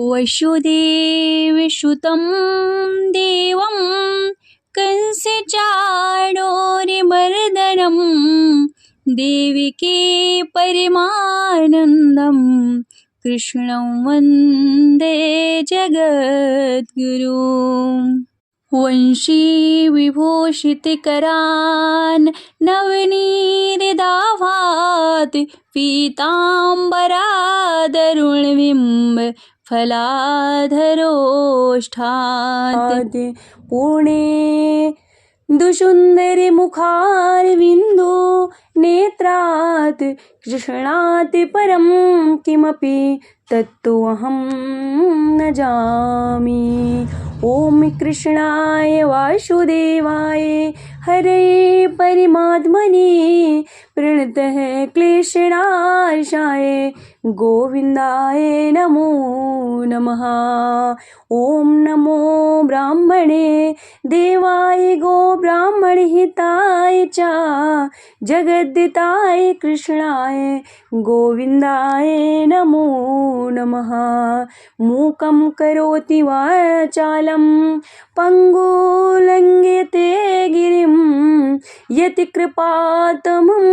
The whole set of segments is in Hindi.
वसुदेवसुतं देवं कंसचाणूरमर्दनं देवकी परमानन्दं कृष्णं वन्दे जगद्गुरुं। वंशी विभूषितकरान् नवनीरदाभात् पीताम्बरादरुणबिम्ब फलाधरोष्ठात् पुणे दुसुन्दरि मुखारविन्दो नेत्रात् कृष्णात् परं किमपि तत्त्वमहं न जामि। ॐ कृष्णाय वासुदेवाय हरे परमात्मने प्रणतः क्लेशनाशाय गोविन्दाय नमो नमः। ॐ नमो ब्राह्मणे देवाय गो ब्राह्मणहिताय च जगद्दिताय कृष्णाय गोविन्दाय नमो नमः। मूकं करोति वाचालं पङ्गुलङ्घयते गिरिं यतिकृपातमं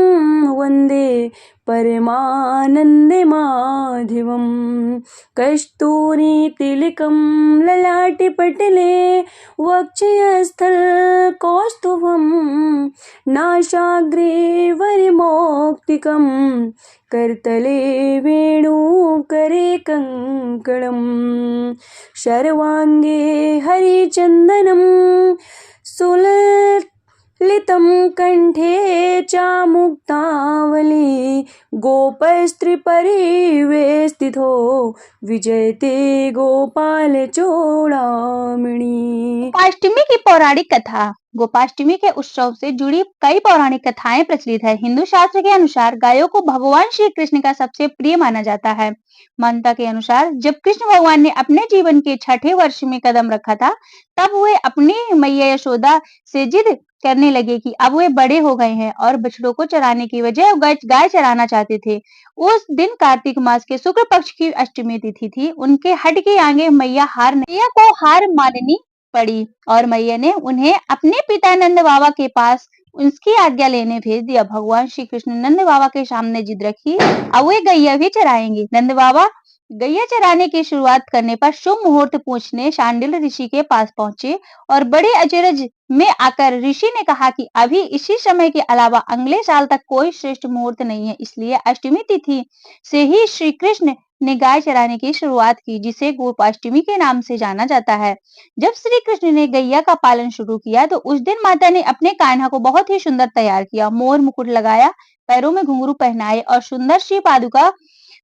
वन्दे परमानन्दमाधवं। कस्तूरीतिलकं ललाटपटले वक्षस्थलकौस्तुभं नासाग्रे वरमौक्तिकं करतले वेणुकरे कङ्कणं सर्वाङ्गे हरिचन्दनं सुललितं कण्ठे च मुक्तावली गोपस्त्रीपरिवेष्टितो विजयते गोपाल चूड़ामणि। गोपाष्टमी की पौराणिक कथा। गोपाष्टमी के उत्सव से जुड़ी कई पौराणिक कथाएं प्रचलित है। हिंदू शास्त्र के अनुसार गायों को भगवान श्री कृष्ण का सबसे प्रिय माना जाता है। मान्यता के अनुसार जब कृष्ण भगवान ने अपने जीवन के 6ठे वर्ष में कदम रखा था, तब वे अपनी मैया यशोदा से जिद करने लगे कि अब वे बड़े हो गए हैं और बछड़ों को चराने की बजाय गाय चराना चाहते थे। उस दिन कार्तिक मास के शुक्ल पक्ष की अष्टमी तिथि थी। उनके हट के आगे मैया को हार माननी पड़ी और मैया ने उन्हें अपने पिता नंद बाबा के पास उसकी आज्ञा लेने भेज दिया। भगवान श्री कृष्ण नंद बाबा के सामने जिद रखी, अब वे गैया भी चराएंगे। नंद बाबा गैया चराने की शुरुआत करने पर शुभ मुहूर्त पूछने शांडिल ऋषि के पास पहुंचे और बड़े अचरज में आकर ऋषि ने कहा कि अभी इसी समय के अलावा अगले साल तक कोई श्रेष्ठ मुहूर्त नहीं है, इसलिए अष्टमी तिथि से ही श्री कृष्ण ने गाय चराने की शुरुआत की, जिसे गोपाष्टमी के नाम से जाना जाता है। जब श्री कृष्ण ने गैया का पालन शुरू किया तो उस दिन माता ने अपने कान्हा को बहुत ही सुंदर तैयार किया, मोर मुकुट लगाया, पैरों में घुंघरू पहनाए और सुंदर सी पादुका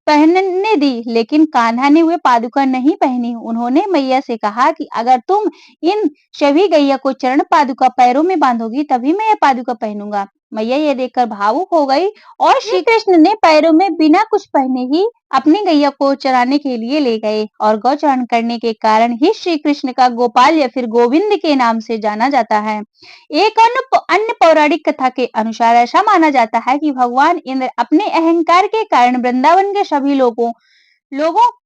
पहनने दी, लेकिन कान्हा ने वे पादुका नहीं पहनी। उन्होंने मैया से कहा कि अगर तुम इन सभी गैया को चरण पादुका पैरों में बांधोगी तभी मैं यह पादुका पहनूंगा। मैया यह देखकर भावुक हो गई और श्री कृष्ण ने पैरों में बिना कुछ पहने ही अपनी गैया को चराने के लिए ले गए और गौचरण करने के कारण ही श्री कृष्ण का गोपाल या फिर गोविंद के नाम से जाना जाता है। एक अन्य पौराणिक कथा के अनुसार ऐसा माना जाता है कि भगवान इंद्र अपने अहंकार के कारण वृंदावन के सभी लोगों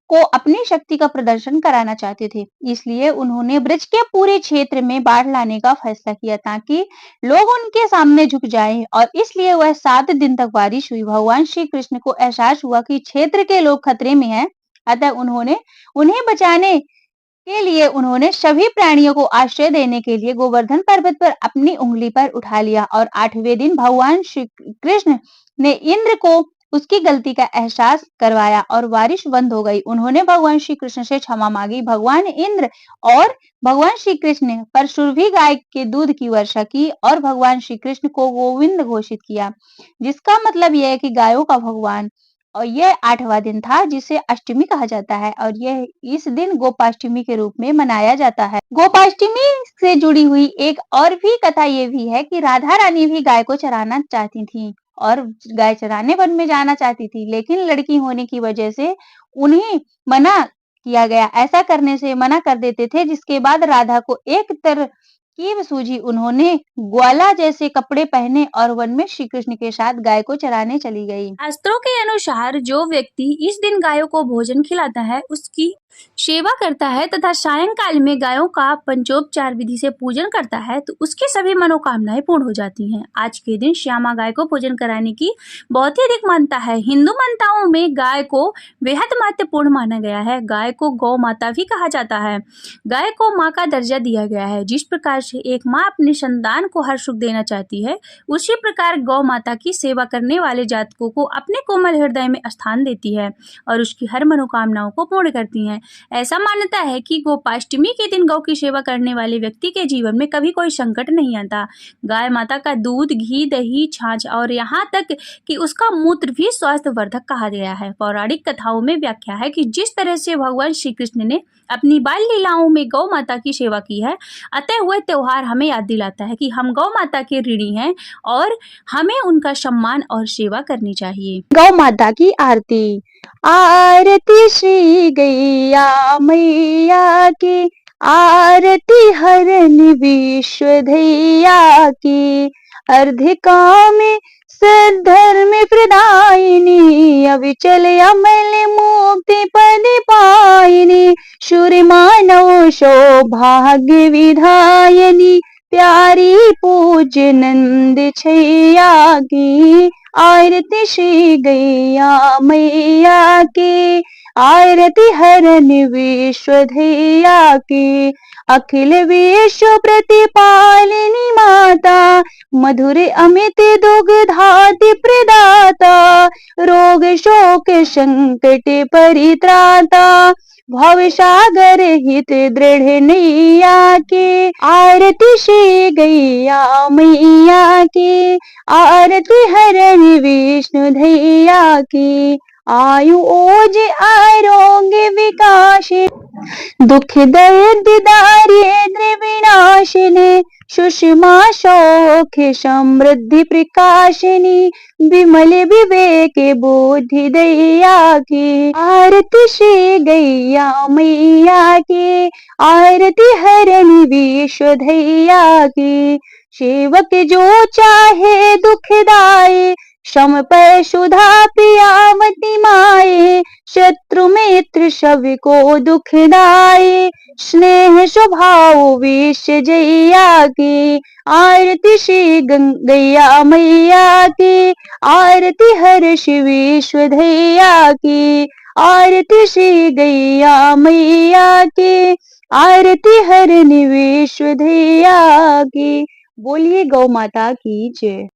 को अपनी शक्ति का प्रदर्शन कराना चाहते थे, इसलिए उन्होंने ब्रज के पूरे क्षेत्र में बाढ़ लाने का फैसला किया ताकि लोग उनके सामने झुक जाएं और इसलिए वह 7 दिन तक बारिश हुई। भगवान श्री कृष्ण को एहसास हुआ कि क्षेत्र के लोग खतरे में हैं, अतः उन्हें बचाने के लिए उन्होंने सभी प्राणियों को आश्रय देने के लिए गोवर्धन पर्वत पर अपनी उंगली पर उठा लिया और 8वें दिन भगवान श्री कृष्ण ने इंद्र को उसकी गलती का एहसास करवाया और बारिश बंद हो गई। उन्होंने भगवान श्री कृष्ण से क्षमा मांगी। भगवान इंद्र और भगवान श्री कृष्ण पर सुरभि गाय के दूध की वर्षा की और भगवान श्री कृष्ण को गोविंद घोषित किया, जिसका मतलब यह है कि गायों का भगवान। और यह 8वां दिन था जिसे अष्टमी कहा जाता है और यह इस दिन गोपाष्टमी के रूप में मनाया जाता है। गोपाष्टमी से जुड़ी हुई एक और भी कथा ये भी है कि राधा रानी भी गाय को चराना चाहती थी और गाय चराने वन में जाना चाहती थी, लेकिन लड़की होने की वजह से उन्हें मना किया गया। ऐसा करने से मना कर देते थे, जिसके बाद राधा को एक तरकीब सूझी। उन्होंने ग्वाला जैसे कपड़े पहने और वन में श्री कृष्ण के साथ गाय को चराने चली गई। शास्त्रों के अनुसार जो व्यक्ति इस दिन गायों को भोजन खिलाता है उसकी सेवा करता है तथा सायंकाल में गायों का पंचोपचार विधि से पूजन करता है तो उसकी सभी मनोकामनाएं पूर्ण हो जाती हैं। आज के दिन श्यामा गाय को पूजन कराने की बहुत ही अधिक मान्यता है। हिंदू मान्यताओं में गाय को बेहद महत्वपूर्ण माना गया है। गाय को गौ माता भी कहा जाता है। गाय को माँ का दर्जा दिया गया है। जिस प्रकार से एक माँ अपने संतान को हर सुख देना चाहती है, उसी प्रकार गौ माता की सेवा करने वाले जातकों को अपने कोमल हृदय में स्थान देती है और उसकी हर मनोकामनाओं को पूर्ण करती हैं। ऐसा मान्यता है कि गोपाष्टमी के दिन गौ की सेवा करने वाले व्यक्ति के जीवन में कभी कोई संकट नहीं आता। गाय माता का दूध, घी, दही, छाछ और यहाँ तक कि उसका मूत्र भी स्वास्थ्य वर्धक कहा गया है। पौराणिक कथाओं में व्याख्या है कि जिस तरह से भगवान श्री कृष्ण ने अपनी बाल लीलाओं में गौ माता की सेवा की है, अतः वह त्योहार हमें याद दिलाता है कि हम गौ माता के ऋणी हैं और हमें उनका सम्मान और सेवा करनी चाहिए। गौ माता की आरती। आरती श्री गैया मैया की, आरती हरन विश्वधैया की, अर्धिका में सद्धर्म प्रदायिनी, अविचल अमल मुक्ति पद पायिनी, शूर मानव सौभाग्य विधायनी, प्यारी पूज्य नंद छैया की, आरती श्री गैया मैया की, आरती हरन विश्वधैया की, अखिल विश्व प्रतिपालिनी माता, मधुर अमित दुग्धाति प्रदाता, रोग शोक संकट परित्राता, भव सागर हित दृढ़ नैया की, आरती श्री गैया मैया की, आरती हरन विष्णु धैया की, आयु ओज आरोग्य विकास, दुख दर्द दारिद्र्य विनाशिनी, सुषमा शौख समृद्धि प्रकाशिनी, विमल विवेक बुद्धि दैया की, आरती श्री गैया मैया की, आरती हरन विश्वधैया की, सेवक जो चाहे दुखदाई, सम पर सुधा पियावती माए, शत्रु मित्र सब को दुखदाई, स्नेह स्वभाव विष जैया की, आरती श्री गैया मैया की, आरती हर्ष विश्वधैया की, आरती श्री गैया मैया की, आरती हरन विश्वधैया की। बोलिए गौ माता की जय।